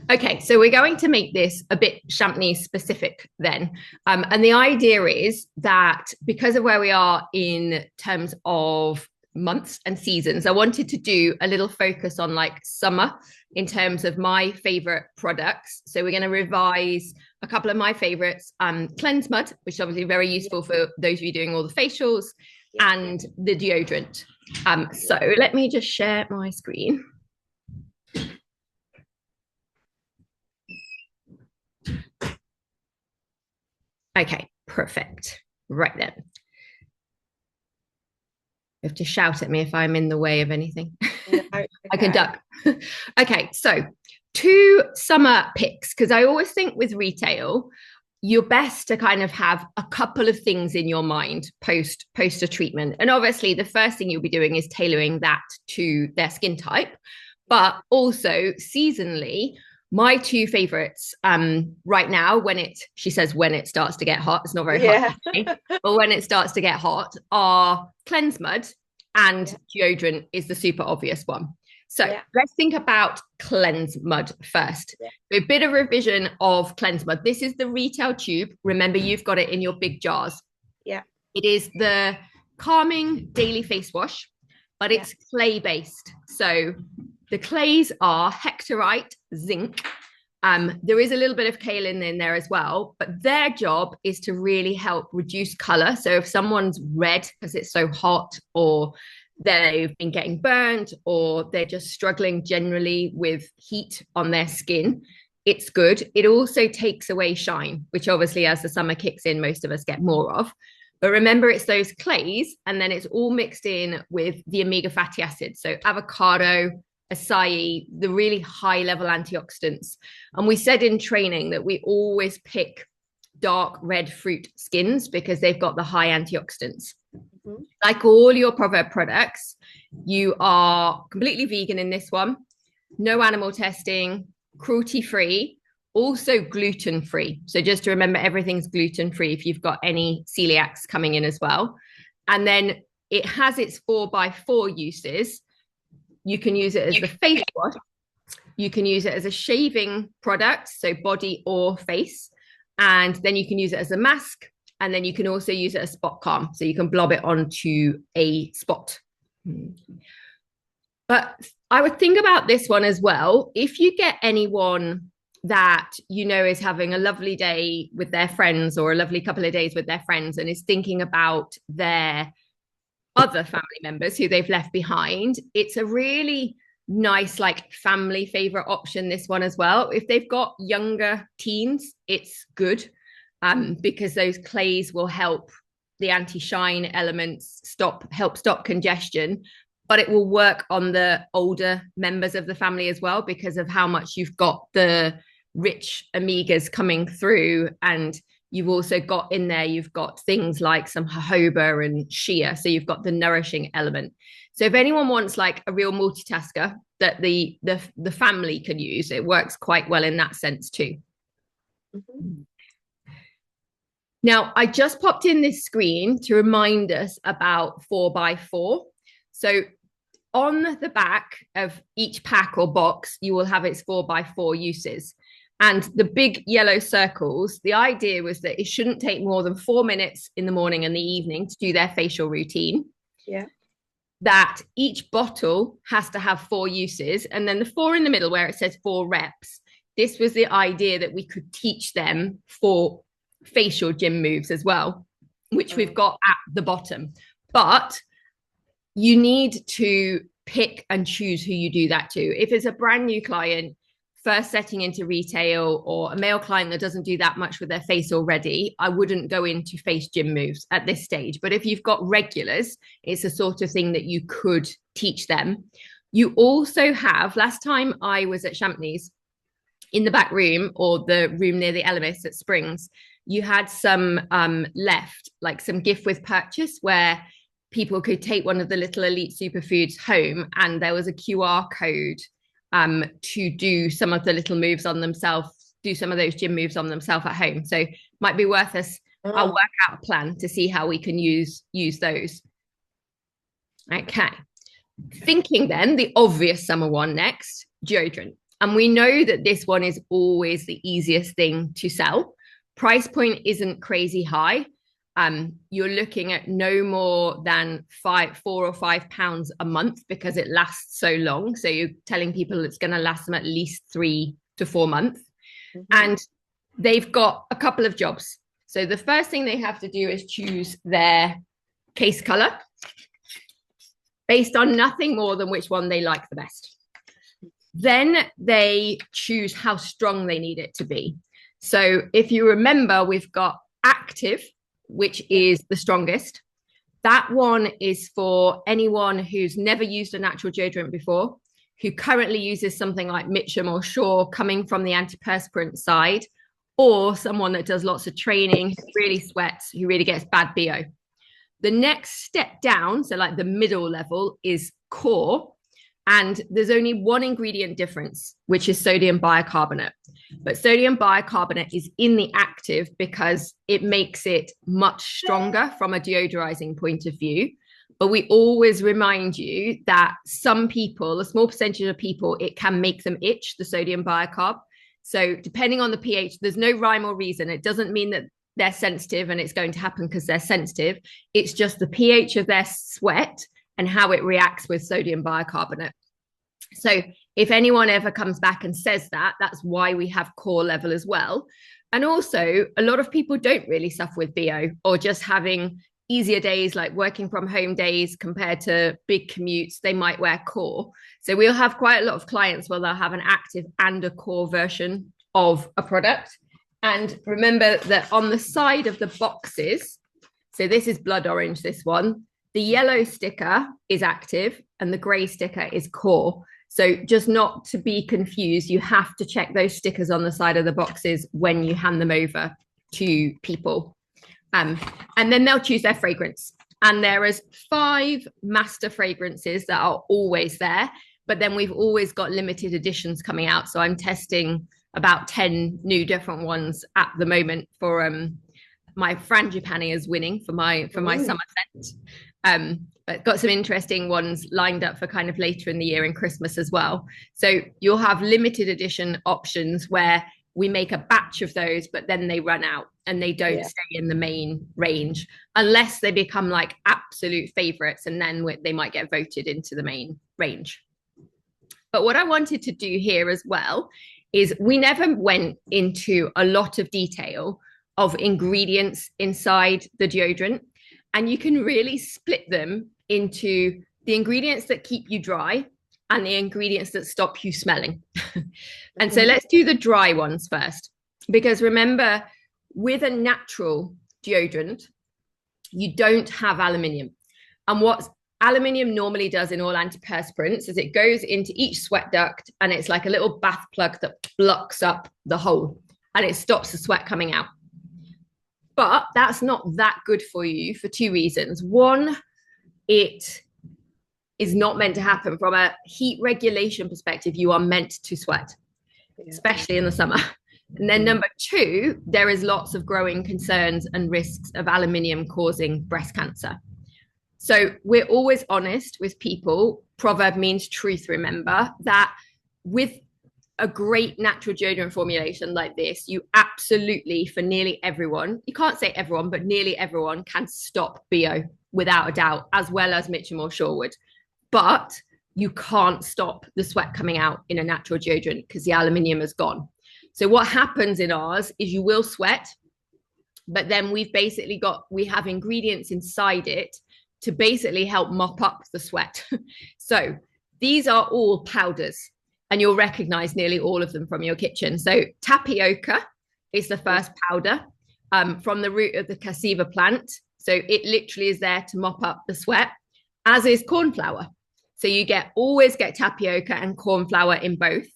Okay, so we're going to make this a bit Champneys specific then. And the idea is that because of where we are in terms of months and seasons, I wanted to do a little focus on like summer in terms of my favorite products. So we're going to revise a couple of my favorites, cleanse mud, which is obviously very useful for those of you doing all the facials, and the deodorant. So let me just share my screen. Okay, perfect. Right then. You have to shout at me if I'm in the way of anything. No, okay. I can duck. Okay, so 2 summer picks, because I always think with retail, you're best to kind of have a couple of things in your mind post a treatment. And obviously the first thing you'll be doing is tailoring that to their skin type, but also seasonally, my 2 favorites right now, she says when it starts to get hot, it's not very hot today, but when it starts to get hot, are cleanse mud and deodorant is the super obvious one. So let's think about cleanse mud first. A bit of revision of cleanse mud. This is the retail tube. Remember, you've got it in your big jars. Yeah. It is the calming daily face wash, but it's clay based. So the clays are hectorite, zinc. There is a little bit of kaolin in there as well, but their job is to really help reduce color. So if someone's red because it's so hot, or they've been getting burned, or they're just struggling generally with heat on their skin, it's good. It also takes away shine, which obviously as the summer kicks in, most of us get more of. But remember, it's those clays, and then it's all mixed in with the omega fatty acids. So avocado, acai, the really high level antioxidants. And we said in training that we always pick dark red fruit skins because they've got the high antioxidants. Mm-hmm. Like all your Proverb products, you are completely vegan in this one, no animal testing, cruelty free, also gluten free. So just to remember, everything's gluten free if you've got any celiacs coming in as well. And then it has its 4x4 uses. You can use it as the face wash. You can use it as a shaving product, so body or face. And then you can use it as a mask. And then you can also use it as spot calm. So you can blob it onto a spot. But I would think about this one as well. If you get anyone that you know is having a lovely day with their friends, or a lovely couple of days with their friends, and is thinking about their other family members who they've left behind, it's a really nice like family favorite option, this one as well. If they've got younger teens, it's good because those clays will help the anti-shine elements help stop congestion, but it will work on the older members of the family as well because of how much you've got the rich omegas coming through. And you've also got in there, you've got things like some jojoba and shea. So you've got the nourishing element. So if anyone wants like a real multitasker that the family can use, it works quite well in that sense too. Mm-hmm. Now, I just popped in this screen to remind us about 4x4. So on the back of each pack or box, you will have its 4x4 uses. And the big yellow circles, the idea was that it shouldn't take more than 4 minutes in the morning and the evening to do their facial routine. Yeah. That each bottle has to have 4 uses. And then the 4 in the middle where it says 4 reps, this was the idea that we could teach them 4 facial gym moves as well, which we've got at the bottom. But you need to pick and choose who you do that to. If it's a brand new client, first setting into retail, or a male client that doesn't do that much with their face already, I wouldn't go into face gym moves at this stage. But if you've got regulars, it's a sort of thing that you could teach them. You also have, last time I was at Champneys, in the back room, or the room near the Elemis at Springs, you had some left, like some gift with purchase, where people could take one of the little elite superfoods home, and there was a QR code to do some of the little moves on themselves, do some of those gym moves on themselves at home. So might be worth us, I'll work out a plan to see how we can use those. Okay. Thinking then the obvious summer one next, deodorant. And we know that this one is always the easiest thing to sell. Price point isn't crazy high. You're looking at no more than £4 or £5 a month because it lasts so long. So you're telling people it's going to last them at least 3 to 4 months. And they've got a couple of jobs. So the first thing they have to do is choose their case color based on nothing more than which one they like the best. Then they choose how strong they need it to be. So if you remember, we've got active, which is the strongest. That one is for anyone who's never used a natural deodorant before, who currently uses something like Mitchum or Shaw coming from the antiperspirant side, or someone that does lots of training, who really sweats, who really gets bad BO. The next step down, so like the middle level, is core. And there's only one ingredient difference, which is sodium bicarbonate. But sodium bicarbonate is in the active because it makes it much stronger from a deodorizing point of view. But we always remind you that some people, a small percentage of people, it can make them itch, the sodium bicarb. So depending on the pH, there's no rhyme or reason. It doesn't mean that they're sensitive and it's going to happen because they're sensitive. It's just the pH of their sweat and how it reacts with sodium bicarbonate. So if anyone ever comes back and says that, that's why we have core level as well. And also, a lot of people don't really suffer with BO or just having easier days like working from home days compared to big commutes, they might wear core. So we'll have quite a lot of clients where they'll have an active and a core version of a product. And remember that on the side of the boxes, so this is blood orange, this one, the yellow sticker is active and the gray sticker is core. So just not to be confused, you have to check those stickers on the side of the boxes when you hand them over to people. And then they'll choose their fragrance. And there is 5 master fragrances that are always there, but then we've always got limited editions coming out. So I'm testing about 10 new different ones at the moment for my frangipani is winning for my summer scent. But got some interesting ones lined up for kind of later in the year and Christmas as well. So you'll have limited edition options where we make a batch of those, but then they run out and they don't stay in the main range unless they become like absolute favorites, and then they might get voted into the main range. But what I wanted to do here as well is we never went into a lot of detail of ingredients inside the deodorant, and you can really split them into the ingredients that keep you dry and the ingredients that stop you smelling. And so let's do the dry ones first, because remember, with a natural deodorant, you don't have aluminium. And what aluminium normally does in all antiperspirants is it goes into each sweat duct and it's like a little bath plug that blocks up the hole and it stops the sweat coming out. But that's not that good for you for 2 reasons. One, it is not meant to happen. From a heat regulation perspective, you are meant to sweat, especially in the summer. And then number 2, there is lots of growing concerns and risks of aluminium causing breast cancer. So we're always honest with people. Proverb means truth, remember, that with a great natural deodorant formulation like this, you absolutely, for nearly everyone, you can't say everyone, but nearly everyone can stop BO without a doubt, as well as Mitchum or Shaw would. But you can't stop the sweat coming out in a natural deodorant because the aluminium is gone. So what happens in ours is you will sweat, but then we have ingredients inside it to basically help mop up the sweat. So these are all powders, and you'll recognize nearly all of them from your kitchen. So tapioca is the first powder from the root of the cassava plant. So it literally is there to mop up the sweat, as is corn flour. So you always get tapioca and corn flour in both.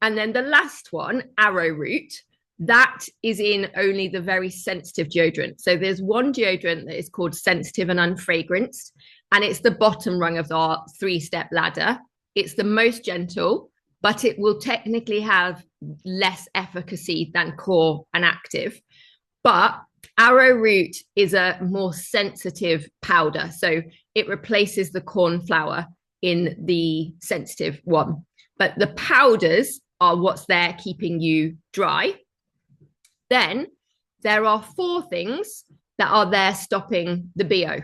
And then the last one, arrowroot, that is in only the very sensitive deodorant. So there's one deodorant that is called sensitive and unfragranced, and it's the bottom rung of our 3-step ladder. It's the most gentle, but it will technically have less efficacy than core and active. But arrowroot is a more sensitive powder. So it replaces the corn flour in the sensitive one. But the powders are what's there keeping you dry. Then there are 4 things that are there stopping the BO.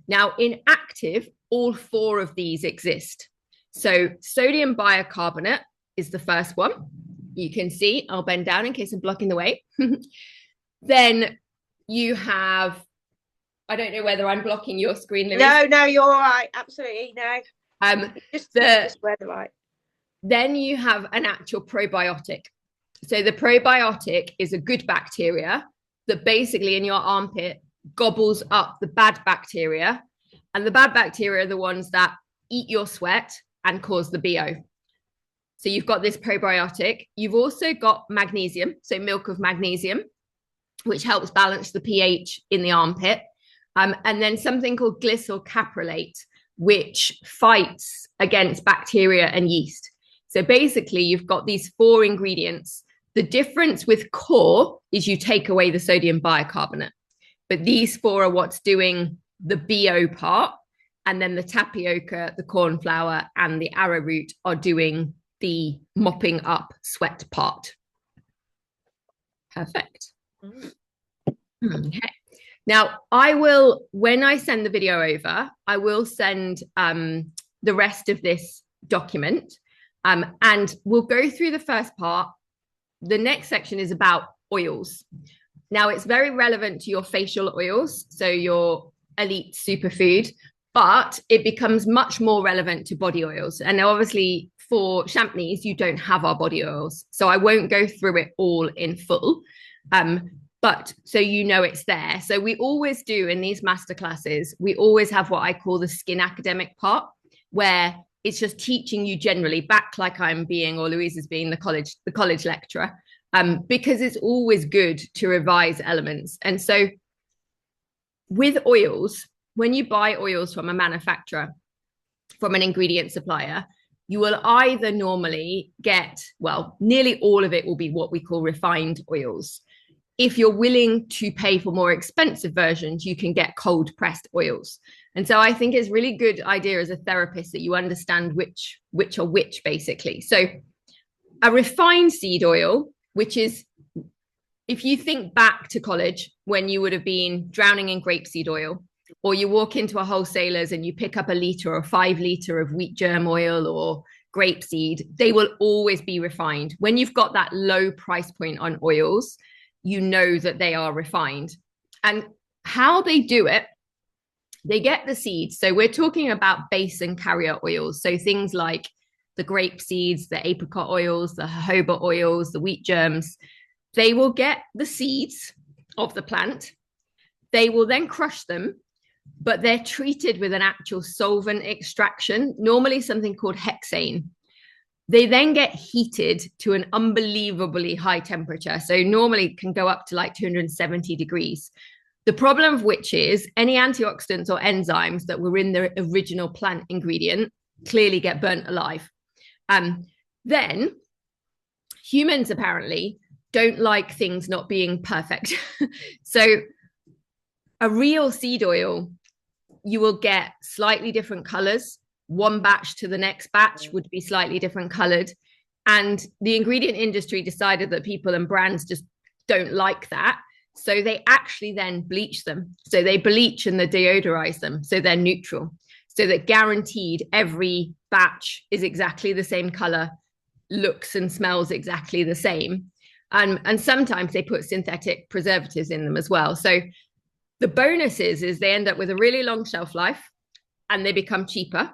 Now, in active, all 4 of these exist. So sodium bicarbonate is the first one. You can see, I'll bend down in case I'm blocking the way. Then you have, I don't know whether I'm blocking your screen, Louise. No, you're all right. Absolutely, no. Just wear the right. Then you have an actual probiotic. So the probiotic is a good bacteria that basically in your armpit gobbles up the bad bacteria. And the bad bacteria are the ones that eat your sweat and cause the BO. So you've got this probiotic. You've also got magnesium, so milk of magnesium, which helps balance the pH in the armpit. And then something called glycerol caprolate, which fights against bacteria and yeast. So basically, you've got these 4 ingredients. The difference with core is you take away the sodium bicarbonate. But these 4 are what's doing the BO part. And then the tapioca, the corn flour, and the arrowroot are doing the mopping up sweat part. Perfect. Okay. Now, I will, when I send the video over, I will send the rest of this document and we'll go through the first part. The next section is about oils. Now, it's very relevant to your facial oils, so your elite superfood, but it becomes much more relevant to body oils. And now, obviously, for Champneys, you don't have our body oils, so I won't go through it all in full. But so you know it's there. So we always do in these masterclasses, we always have what I call the skin academic part, where it's just teaching you generally back like I'm being, or Louise is being the college lecturer, because it's always good to revise elements. And so with oils, when you buy oils from a manufacturer, from an ingredient supplier, you will either normally get, well, nearly all of it will be what we call refined oils. If you're willing to pay for more expensive versions, you can get cold pressed oils. And so I think it's really good idea as a therapist that you understand which are which, basically. So a refined seed oil, which is, if you think back to college when you would have been drowning in grapeseed oil, or you walk into a wholesaler's and you pick up a litre or 5 litre of wheat germ oil or grapeseed, they will always be refined. When you've got that low price point on oils, you know that they are refined. And how they do it, they get the seeds. So we're talking about base and carrier oils. So things like the grape seeds, the apricot oils, the jojoba oils, the wheat germs. They will get the seeds of the plant. They will then crush them, but they're treated with an actual solvent extraction, normally something called hexane. They then get heated to an unbelievably high temperature. So normally it can go up to like 270 degrees. The problem of which is any antioxidants or enzymes that were in the original plant ingredient clearly get burnt alive. Then humans apparently don't like things not being perfect. So a real seed oil, you will get slightly different colors. One batch to the next batch would be slightly different colored. And the ingredient industry decided that people and brands just don't like that. So they actually then bleach them. So they bleach and they deodorize them. So they're neutral. So that guaranteed every batch is exactly the same color, looks and smells exactly the same. And sometimes they put synthetic preservatives in them as well. So the bonus is they end up with a really long shelf life and they become cheaper.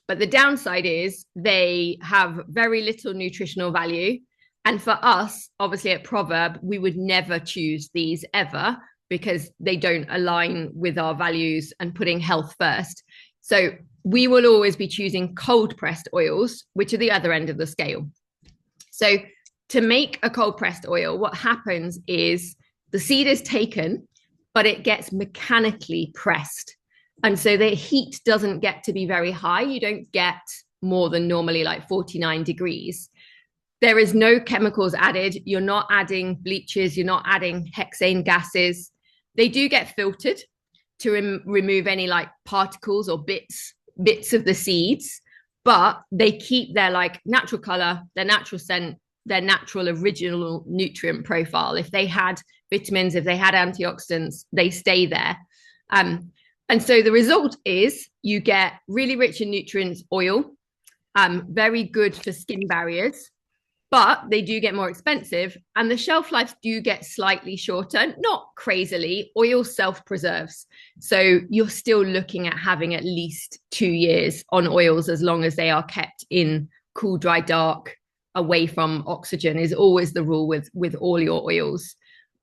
But the downside is they have very little nutritional value. And for us, obviously at Proverb, we would never choose these ever because they don't align with our values and putting health first. So we will always be choosing cold pressed oils, which are the other end of the scale. So to make a cold pressed oil, what happens is the seed is taken, but it gets mechanically pressed. And so the heat doesn't get to be very high. You don't get more than normally like 49 degrees. There is no chemicals added. You're not adding bleaches. You're not adding hexane gases. They do get filtered to remove any like particles or bits of the seeds, but they keep their like natural color, their natural scent, their natural original nutrient profile. If they had vitamins, if they had antioxidants, they stay there. And so the result is you get really rich in nutrients oil, very good for skin barriers, but they do get more expensive, and the shelf lives do get slightly shorter, not crazily. Oil self-preserves. So you're still looking at having at least 2 years on oils, as long as they are kept in cool, dry, dark, away from oxygen, is always the rule with all your oils.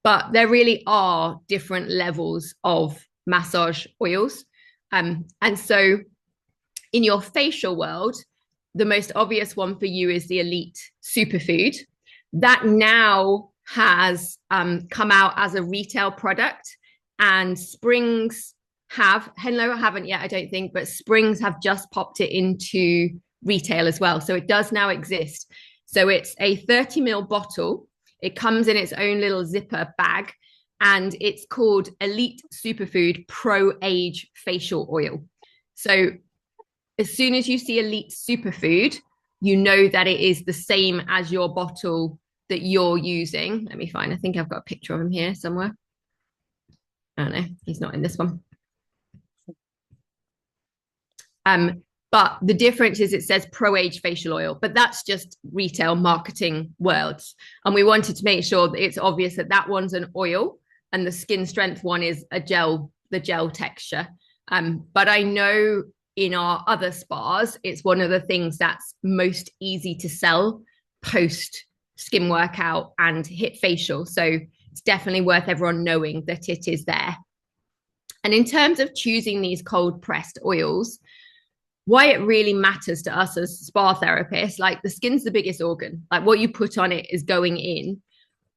But there really are different levels of massage oils. And so in your facial world, the most obvious one for you is the Elite Superfood. That now has come out as a retail product, and Springs Henlo haven't yet, I don't think, but Springs have just popped it into retail as well. So it does now exist. So it's a 30 ml bottle. It comes in its own little zipper bag, and it's called Elite Superfood Pro Age Facial Oil. So as soon as you see Elite Superfood, you know that it is the same as your bottle that you're using. Let me find, I think I've got a picture of him here somewhere. I don't know, he's not in this one. But the difference is it says Pro Age Facial Oil, but that's just retail marketing words. And we wanted to make sure that it's obvious that that one's an oil and the Skin Strength one is a gel, the gel texture. But I know in our other spas, it's one of the things that's most easy to sell post skin workout and HIIT facial. So it's definitely worth everyone knowing that it is there. And in terms of choosing these cold pressed oils, why it really matters to us as spa therapists, like the skin's the biggest organ, like what you put on it is going in.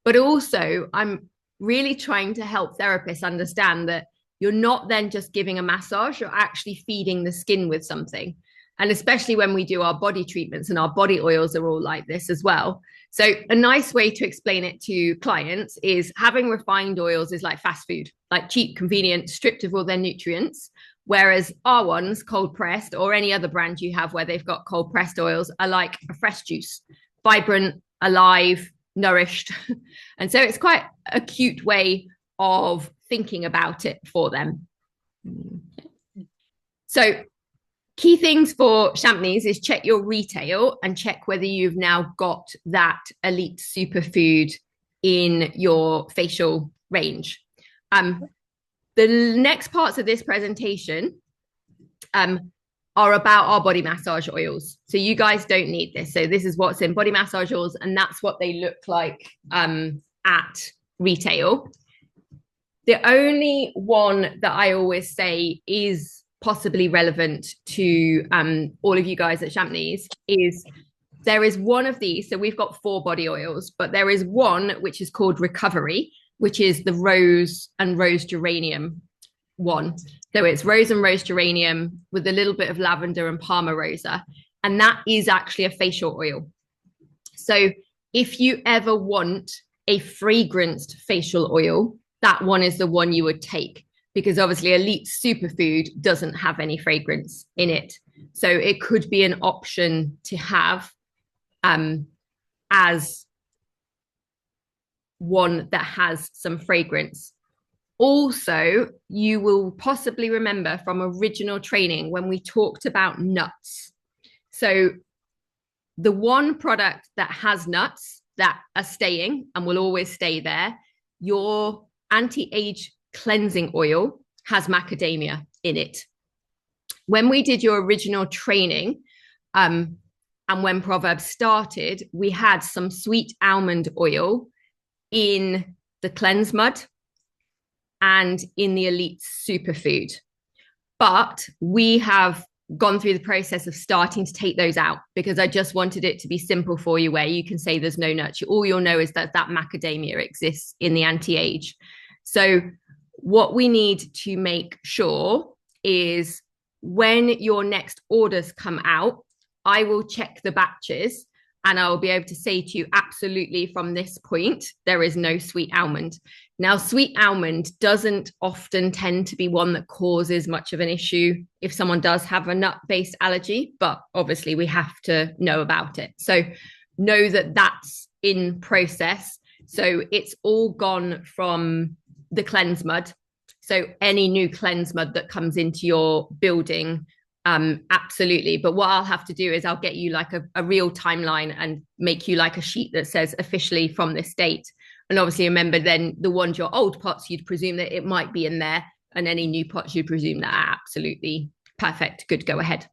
But also I'm really trying to help therapists understand that you're not then just giving a massage, you're actually feeding the skin with something. And especially when we do our body treatments, and our body oils are all like this as well. So a nice way to explain it to clients is having refined oils is like fast food, like cheap, convenient, stripped of all their nutrients. Whereas our ones, cold pressed, or any other brand you have where they've got cold pressed oils, are like a fresh juice, vibrant, alive, nourished. And so it's quite a cute way of thinking about it for them. So key things for Champneys is check your retail and check whether you've now got that Elite Superfood in your facial range. The next parts of this presentation are about our body massage oils. So you guys don't need this. So this is what's in body massage oils, and that's what they look like at retail. The only one that I always say is possibly relevant to all of you guys at Champneys is there is one of these. So we've got 4 body oils, but there is one which is called Recovery, which is the rose and rose geranium one. So it's rose and rose geranium with a little bit of lavender and Palma rosa. And that is actually a facial oil. So if you ever want a fragranced facial oil, that one is the one you would take, because obviously Elite Superfood doesn't have any fragrance in it. So it could be an option to have as one that has some fragrance. Also, you will possibly remember from original training when we talked about nuts. So the one product that has nuts that are staying and will always stay there, your anti-age cleansing oil has macadamia in it. When we did your original training, and when Proverb started, we had some sweet almond oil in the cleanse mud and in the Elite Superfood. But we have gone through the process of starting to take those out, because I just wanted it to be simple for you, where you can say there's no nuts. All you'll know is that that macadamia exists in the anti-age. So what we need to make sure is when your next orders come out, I will check the batches and I'll be able to say to you, absolutely, from this point, there is no sweet almond. Now, sweet almond doesn't often tend to be one that causes much of an issue if someone does have a nut-based allergy, but obviously we have to know about it. So know that that's in process. So it's all gone from the cleanse mud. So any new cleanse mud that comes into your building, absolutely. But what I'll have to do is I'll get you like a real timeline and make you like a sheet that says officially from this date. And obviously remember then the ones, your old pots, you'd presume that it might be in there, and any new pots you'd presume that are absolutely perfect, good, go ahead.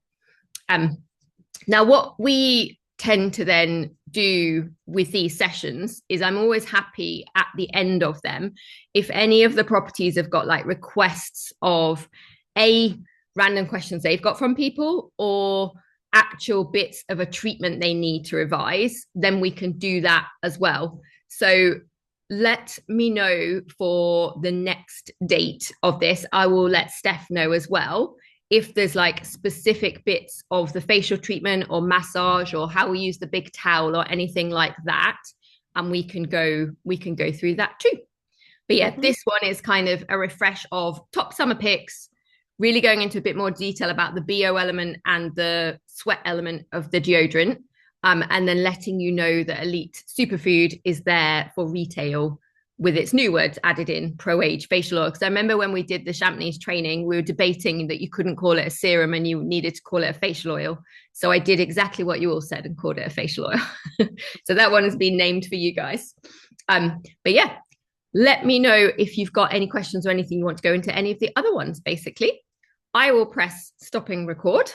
Now what we tend to then do with these sessions is I'm always happy at the end of them if any of the properties have got like requests of random questions they've got from people or actual bits of a treatment they need to revise, then we can do that as well. So let me know for the next date of this. I will let Steph know as well if there's like specific bits of the facial treatment or massage or how we use the big towel or anything like that, and we can go through that too. But yeah, this one is kind of a refresh of top summer picks, really going into a bit more detail about the BO element and the sweat element of the deodorant, and then letting you know that Elite Superfood is there for retail with its new words added in, pro-age facial oil. Because I remember when we did the Champneys training, we were debating that you couldn't call it a serum and you needed to call it a facial oil. So I did exactly what you all said and called it a facial oil. So that one has been named for you guys. But yeah, let me know if you've got any questions or anything you want to go into any of the other ones, basically. I will press stopping record.